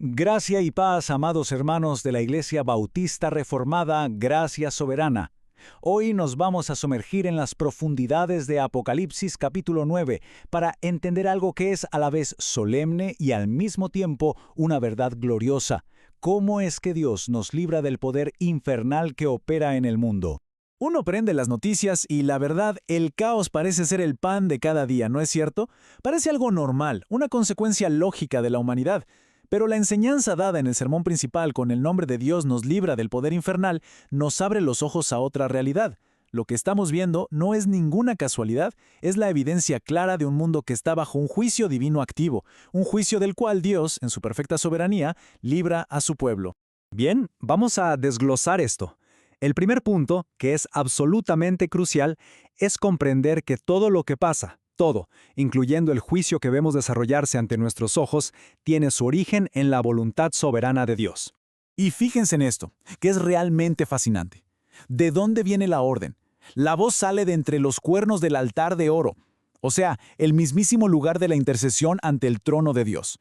Gracia y paz, amados hermanos de la Iglesia Bautista Reformada, Gracia Soberana. Hoy nos vamos a sumergir en las profundidades de Apocalipsis capítulo 9 para entender algo que es a la vez solemne y al mismo tiempo una verdad gloriosa. ¿Cómo es que Dios nos libra del poder infernal que opera en el mundo? Uno prende las noticias y la verdad, el caos parece ser el pan de cada día, ¿no es cierto? Parece algo normal, una consecuencia lógica de la humanidad. Pero la enseñanza dada en el sermón principal con el nombre de Dios nos libra del poder infernal nos abre los ojos a otra realidad. Lo que estamos viendo no es ninguna casualidad, es la evidencia clara de un mundo que está bajo un juicio divino activo, un juicio del cual Dios, en su perfecta soberanía, libra a su pueblo. Bien, vamos a desglosar esto. El primer punto, que es absolutamente crucial, es comprender que todo lo que pasa, todo, incluyendo el juicio que vemos desarrollarse ante nuestros ojos, tiene su origen en la voluntad soberana de Dios. Y fíjense en esto, que es realmente fascinante. ¿De dónde viene la orden? La voz sale de entre los cuernos del altar de oro, o sea, el mismísimo lugar de la intercesión ante el trono de Dios.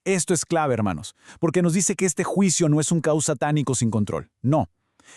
Esto es clave, hermanos, porque nos dice que este juicio no es un caos satánico sin control, no.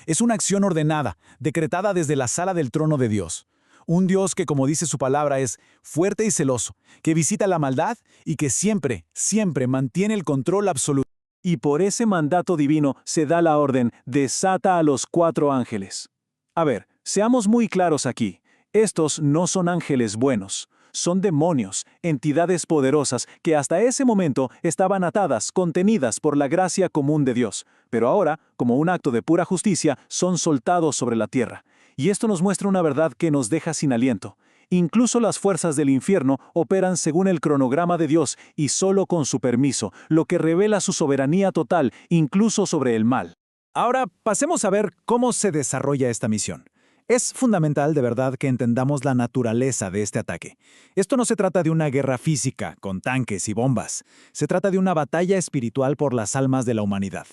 Es una acción ordenada, decretada desde la sala del trono de Dios. Un Dios que, como dice su palabra, es fuerte y celoso, que visita la maldad y que siempre, siempre mantiene el control absoluto. Y por ese mandato divino se da la orden, desata a los 4 ángeles. A ver, seamos muy claros aquí. Estos no son ángeles buenos. Son demonios, entidades poderosas que hasta ese momento estaban atadas, contenidas por la gracia común de Dios. Pero ahora, como un acto de pura justicia, son soltados sobre la tierra. Y esto nos muestra una verdad que nos deja sin aliento. Incluso las fuerzas del infierno operan según el cronograma de Dios y solo con su permiso, lo que revela su soberanía total, incluso sobre el mal. Ahora pasemos a ver cómo se desarrolla esta misión. Es fundamental de verdad que entendamos la naturaleza de este ataque. Esto no se trata de una guerra física, con tanques y bombas. Se trata de una batalla espiritual por las almas de la humanidad.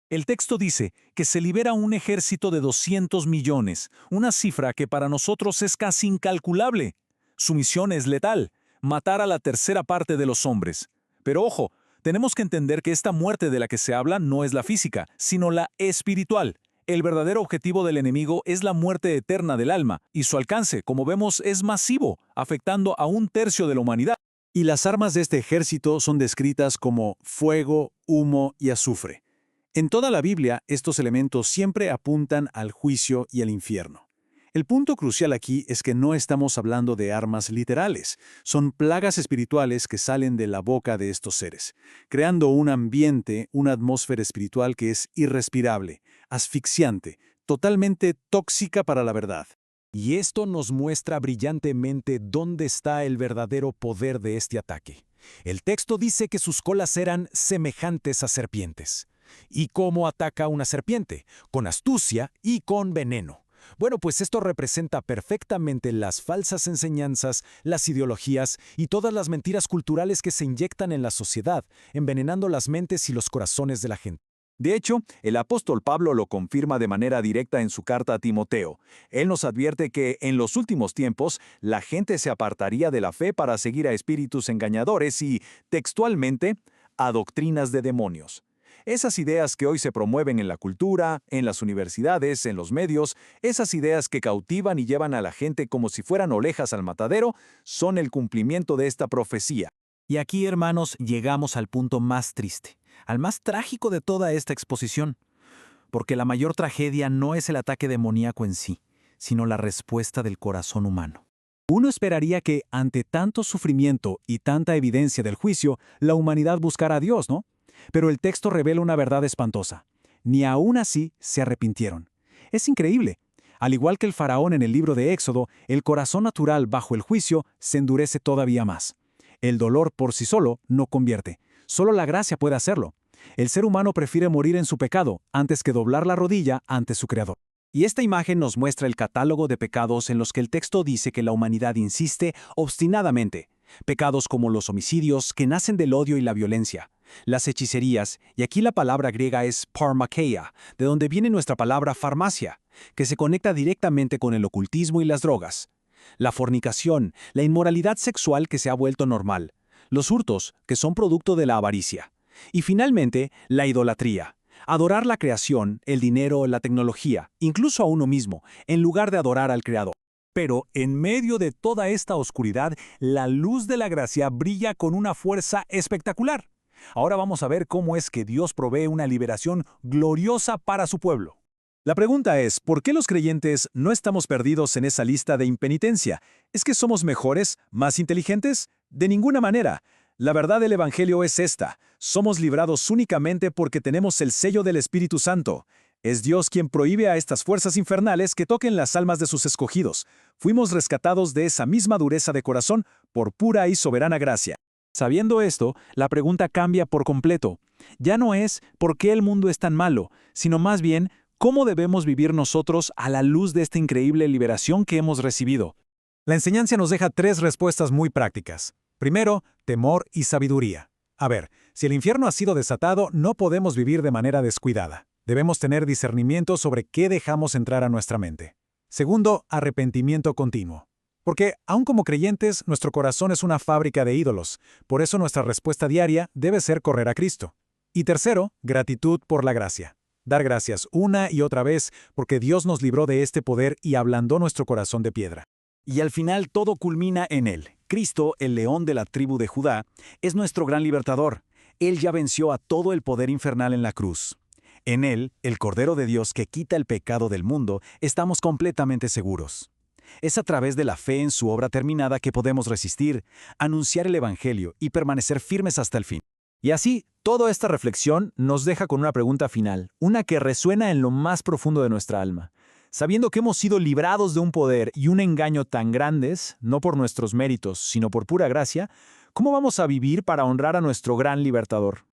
El texto dice que se libera un ejército de 200 millones, una cifra que para nosotros es casi incalculable. Su misión es letal, matar a la tercera parte de los hombres. Pero ojo, tenemos que entender que esta muerte de la que se habla no es la física, sino la espiritual. El verdadero objetivo del enemigo es la muerte eterna del alma, y su alcance, como vemos, es masivo, afectando a 1/3 de la humanidad. Y las armas de este ejército son descritas como fuego, humo y azufre. En toda la Biblia, estos elementos siempre apuntan al juicio y al infierno. El punto crucial aquí es que no estamos hablando de armas literales, son plagas espirituales que salen de la boca de estos seres, creando un ambiente, una atmósfera espiritual que es irrespirable, asfixiante, totalmente tóxica para la verdad. Y esto nos muestra brillantemente dónde está el verdadero poder de este ataque. El texto dice que sus colas eran semejantes a serpientes. ¿Y cómo ataca una serpiente? Con astucia y con veneno. Bueno, pues esto representa perfectamente las falsas enseñanzas, las ideologías y todas las mentiras culturales que se inyectan en la sociedad, envenenando las mentes y los corazones de la gente. De hecho, el apóstol Pablo lo confirma de manera directa en su carta a Timoteo. Él nos advierte que en los últimos tiempos la gente se apartaría de la fe para seguir a espíritus engañadores y, textualmente, a doctrinas de demonios. Esas ideas que hoy se promueven en la cultura, en las universidades, en los medios, esas ideas que cautivan y llevan a la gente como si fueran ovejas al matadero, son el cumplimiento de esta profecía. Y aquí, hermanos, llegamos al punto más triste, al más trágico de toda esta exposición. Porque la mayor tragedia no es el ataque demoníaco en sí, sino la respuesta del corazón humano. Uno esperaría que, ante tanto sufrimiento y tanta evidencia del juicio, la humanidad buscara a Dios, ¿no? Pero el texto revela una verdad espantosa. Ni aún así se arrepintieron. Es increíble. Al igual que el faraón en el libro de Éxodo, el corazón natural bajo el juicio se endurece todavía más. El dolor por sí solo no convierte. Solo la gracia puede hacerlo. El ser humano prefiere morir en su pecado antes que doblar la rodilla ante su Creador. Y esta imagen nos muestra el catálogo de pecados en los que el texto dice que la humanidad insiste obstinadamente. Pecados como los homicidios que nacen del odio y la violencia, las hechicerías, y aquí la palabra griega es parmakeia, de donde viene nuestra palabra farmacia, que se conecta directamente con el ocultismo y las drogas. La fornicación, la inmoralidad sexual que se ha vuelto normal, los hurtos, que son producto de la avaricia. Y finalmente, la idolatría. Adorar la creación, el dinero, la tecnología, incluso a uno mismo, en lugar de adorar al Creador. Pero en medio de toda esta oscuridad, la luz de la gracia brilla con una fuerza espectacular. Ahora vamos a ver cómo es que Dios provee una liberación gloriosa para su pueblo. La pregunta es, ¿por qué los creyentes no estamos perdidos en esa lista de impenitencia? ¿Es que somos mejores, más inteligentes? De ninguna manera. La verdad del Evangelio es esta: somos librados únicamente porque tenemos el sello del Espíritu Santo. Es Dios quien prohíbe a estas fuerzas infernales que toquen las almas de sus escogidos. Fuimos rescatados de esa misma dureza de corazón por pura y soberana gracia. Sabiendo esto, la pregunta cambia por completo. Ya no es ¿por qué el mundo es tan malo?, sino más bien ¿cómo debemos vivir nosotros a la luz de esta increíble liberación que hemos recibido? La enseñanza nos deja 3 respuestas muy prácticas. Primero, temor y sabiduría. A ver, si el infierno ha sido desatado, no podemos vivir de manera descuidada. Debemos tener discernimiento sobre qué dejamos entrar a nuestra mente. Segundo, arrepentimiento continuo. Porque, aun como creyentes, nuestro corazón es una fábrica de ídolos. Por eso nuestra respuesta diaria debe ser correr a Cristo. Y tercero, gratitud por la gracia. Dar gracias una y otra vez porque Dios nos libró de este poder y ablandó nuestro corazón de piedra. Y al final todo culmina en Él. Cristo, el león de la tribu de Judá, es nuestro gran libertador. Él ya venció a todo el poder infernal en la cruz. En Él, el Cordero de Dios que quita el pecado del mundo, estamos completamente seguros. Es a través de la fe en su obra terminada que podemos resistir, anunciar el Evangelio y permanecer firmes hasta el fin. Y así, toda esta reflexión nos deja con una pregunta final, una que resuena en lo más profundo de nuestra alma. Sabiendo que hemos sido librados de un poder y un engaño tan grandes, no por nuestros méritos, sino por pura gracia, ¿cómo vamos a vivir para honrar a nuestro gran libertador?